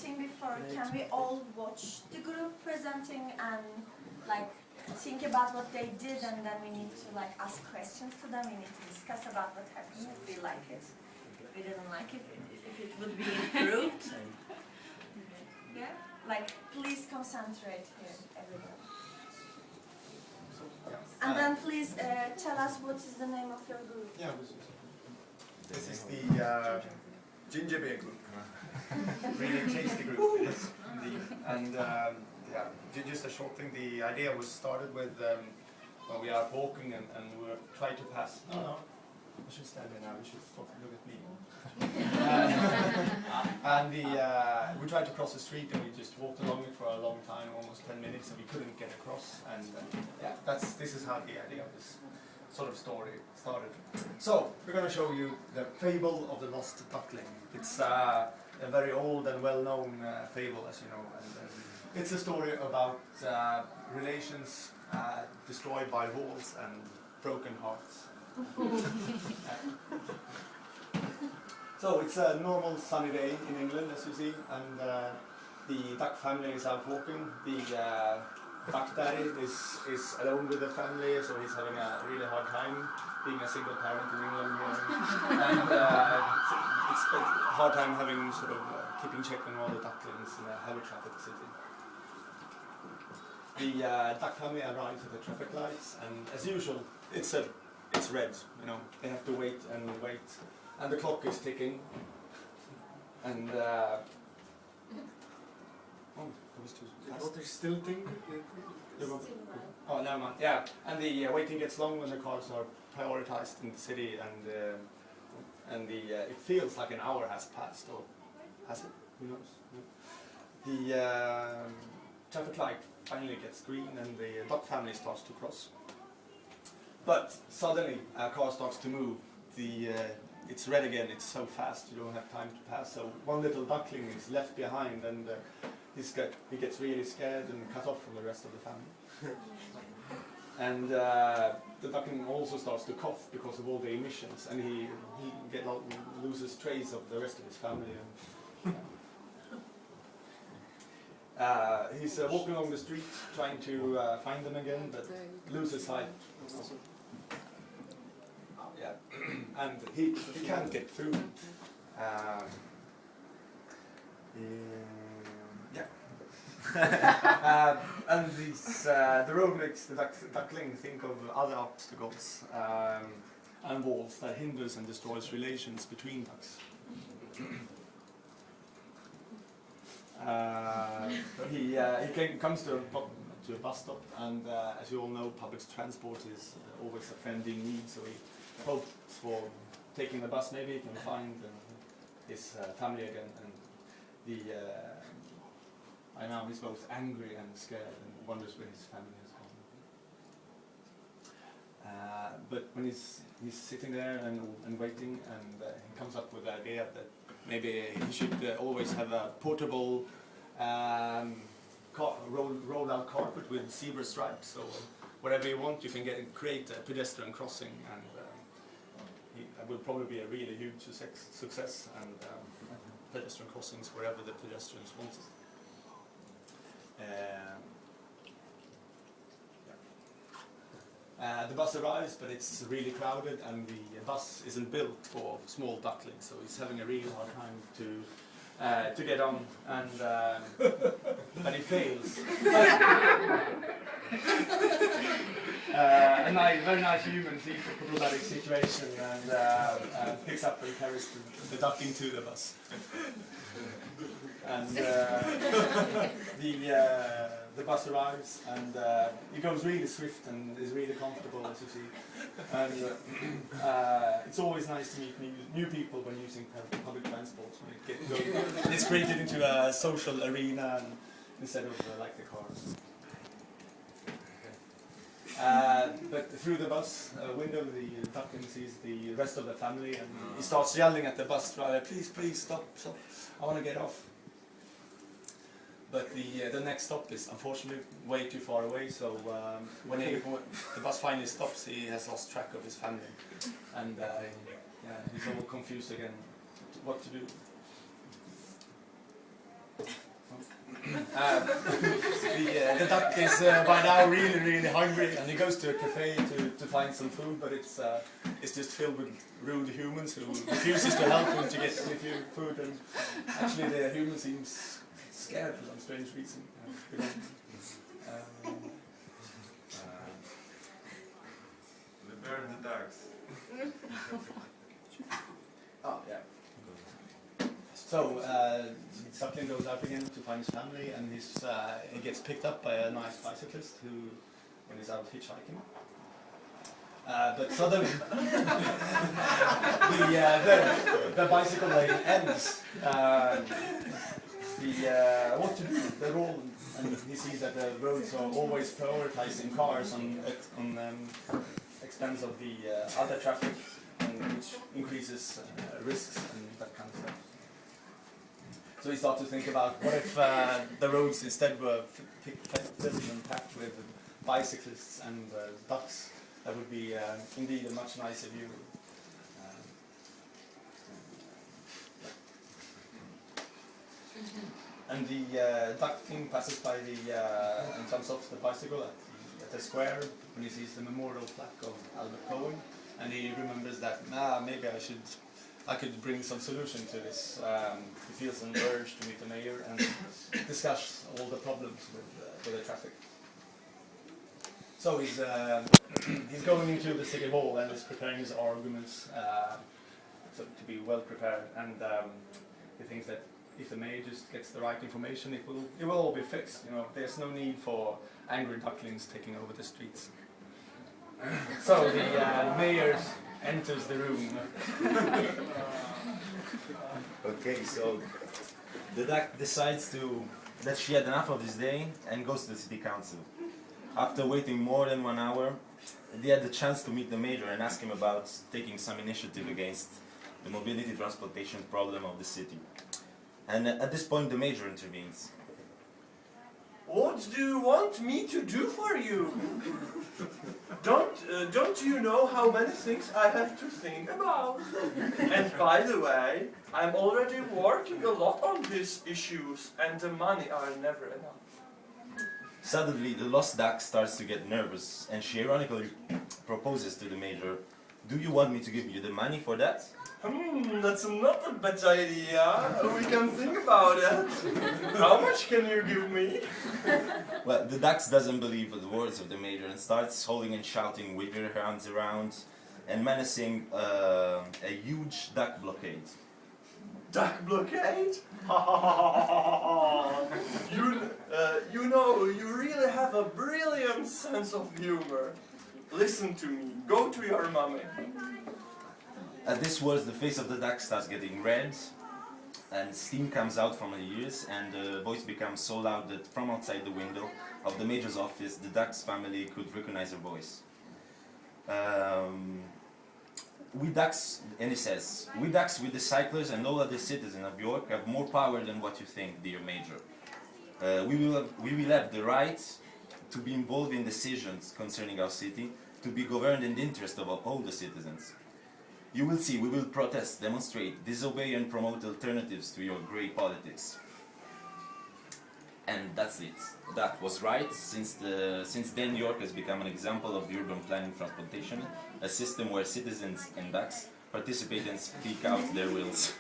thing before. Can we all watch the group presenting and like think about what they did, and then we need to like ask questions to them. We need to discuss about what happened, if we like it, if we didn't like it, if it would be improved. Yeah, like please concentrate here, everyone. And then please tell us what is the name of your group. Yeah, this is the ginger beer group. Really tasty group. Yes, indeed. And yeah, just a short thing. The idea was started with when we are walking and we were trying to pass. No, I should stand there now. You should stop and look at me. And we tried to cross the street and we just walked along it for a long time, almost 10 minutes, and we couldn't get across. And yeah, this is how the idea of this sort of story started. So we're going to show you the fable of the Lost Duckling. It's a very old and well-known fable, as you know. And it's a story about relations destroyed by wars and broken hearts. So it's a normal sunny day in England, as you see, and the duck family is out walking. The duck daddy is alone with the family, so he's having a really hard time being a single parent in England here. And it's a hard time having sort of keeping check on all the ducklings in a heavy traffic city. The duck family arrives at the traffic lights, and as usual, it's red. You know, they have to wait and wait. And the clock is ticking, and oh, it was too fast. They're still ticking? Oh, never mind. Yeah, and the waiting gets long when the cars are prioritized in the city, and it feels like an hour has passed, or has it? Who knows? No. The traffic light finally gets green, and the duck family starts to cross. But suddenly, a car starts to move. It's red again, it's so fast you don't have time to pass, so one little duckling is left behind, and he gets really scared and cut off from the rest of the family. And the duckling also starts to cough because of all the emissions, and he loses trace of the rest of his family. He's walking along the street trying to find them again, but loses sight. Yeah, and he can't get through. And the road makes the duckling think of other obstacles and walls that hinders and destroys relations between ducks. He comes to a bus stop, and as you all know, public transport is always a friendly need, so he hopes for taking the bus. Maybe he can find his family again, and by now he's both angry and scared and wonders where his family has gone. But when he's sitting there and waiting, and he comes up with the idea that maybe he should always have a portable rolled out carpet with zebra stripes, so whatever you want, you can create a pedestrian crossing, and it will probably be a really huge success, and pedestrian crossings wherever the pedestrians want it. The bus arrives, but it's really crowded, and the bus isn't built for small ducklings, so he's having a really hard time to get on, and but he fails. A very nice human sees the problematic situation and picks up and carries the duckling to the bus. And the bus arrives, and it goes really swift and is really comfortable, as you see. And it's always nice to meet new people when using public transport. It's created into a social arena instead of like the car. But through the bus window, the duckling sees the rest of the family, and he starts yelling at the bus driver, "Please, stop! I want to get off." But the next stop is unfortunately way too far away, so when the bus finally stops, he has lost track of his family, and he's all confused again what to do. The duck is by now really hungry, and he goes to a cafe to find some food, but it's just filled with rude humans who refuses to help him to get food. And actually, the human seems scared for some strange reason. They burn the ducks. Oh yeah. So Duckling goes out again to find his family, and he gets picked up by a nice bicyclist who, when he's out hitchhiking. But suddenly, the bicycle lane ends. What to do? They're all, and he sees that the roads are always prioritizing cars on expense of the other traffic, which increases risks and that kind of stuff. So he starts to think about what if the roads instead were filled and packed with bicyclists and ducks. That would be indeed a much nicer view. And the duckling passes by and jumps off the bicycle at the square when he sees the memorial plaque of Albert Cohen, and he remembers that maybe I could bring some solution to this. He feels an urge to meet the mayor and discuss all the problems with the traffic. So he's going into the city hall and is preparing his arguments to be well prepared, and he thinks that if the mayor just gets the right information, it will all be fixed. You know, there's no need for angry ducklings taking over the streets. So the mayor enters the room. Okay, so the duck decides that she had enough of this day and goes to the city council. After waiting more than 1 hour, they had the chance to meet the mayor and ask him about taking some initiative against the mobility transportation problem of the city. And at this point the mayor intervenes. What do you want me to do for you? Don't you know how many things I have to think about? And by the way, I'm already working a lot on these issues, and the money are never enough. Suddenly the lost duck starts to get nervous, and she ironically proposes to the mayor, "Do you want me to give you the money for that?" That's not a bad idea. We can think about it. How much can you give me? Well, the duck doesn't believe the words of the mayor and starts holding and shouting, waving her hands around and menacing a huge duck blockade. Duck blockade? You know, you really have a brilliant sense of humor. Listen to me. Go to your mommy. At this words, the face of the duck starts getting red, and steam comes out from her ears, and the voice becomes so loud that from outside the window of the mayor's office, the duck's family could recognize her voice. We ducks, and he says, "We ducks with the cyclers and all other citizens of York have more power than what you think, dear Major. We will have the right to be involved in decisions concerning our city, to be governed in the interest of all the citizens. You will see, we will protest, demonstrate, disobey and promote alternatives to your grey politics." And that's it. That was right. Since then, York has become an example of urban planning transportation, a system where citizens and ducks participate and speak out their wills.